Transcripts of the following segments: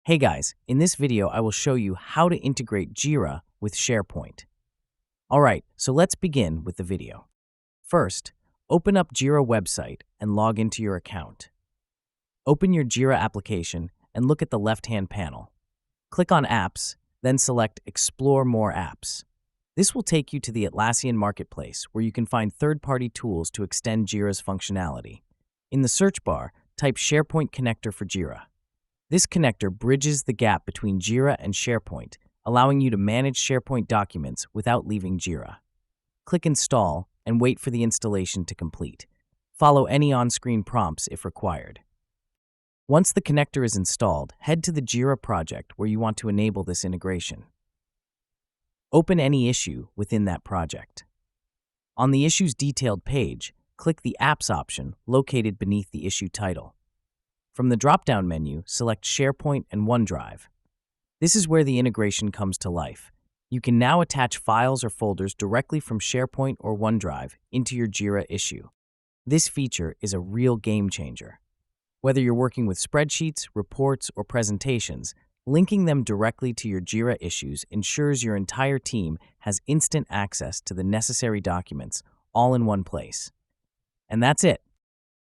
Hey guys, in this video I will show you how to integrate Jira with SharePoint. Alright, so let's begin with the video. First, open up Jira website and log into your account. Open your Jira application and look at the left-hand panel. Click on Apps, then select Explore More Apps. This will take you to the Atlassian marketplace where you can find third-party tools to extend Jira's functionality. In the search bar, type SharePoint Connector for Jira. This connector bridges the gap between Jira and SharePoint, allowing you to manage SharePoint documents without leaving Jira. Click Install and wait for the installation to complete. Follow any on-screen prompts if required. Once the connector is installed, head to the Jira project where you want to enable this integration. Open any issue within that project. On the Issues Detailed page, click the Apps option located beneath the issue title. From the drop-down menu, select SharePoint and OneDrive. This is where the integration comes to life. You can now attach files or folders directly from SharePoint or OneDrive into your Jira issue. This feature is a real game changer. Whether you're working with spreadsheets, reports, or presentations, linking them directly to your Jira issues ensures your entire team has instant access to the necessary documents all in one place. And that's it.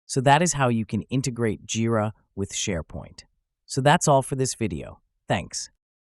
So that is how you can integrate Jira with SharePoint. So that's all for this video. Thanks.